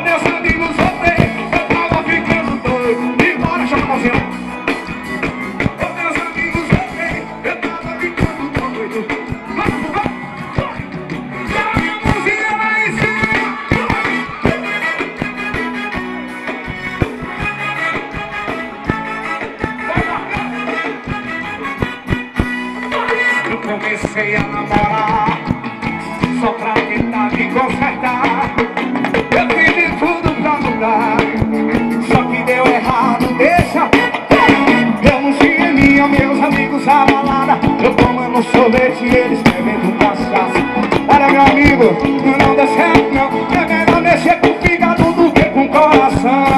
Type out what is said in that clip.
meus amigos odeio. Eu tava ficando doido. E bora, chama a mãozinha. Os meus amigos odeio. Eu tava ficando doido. Vamos, vamos. Chama a mãozinha lá em cima. Eu comecei a namorar só pra tentar me consertar. Eu fiz de tudo pra mudar, só que deu errado, deixa. Eu não tinha minha, meus amigos à balada, eu tomando sorvete e eles bebendo cachaça. Olha, meu amigo, não dá certo não. É melhor mexer com o fígado do que com o coração.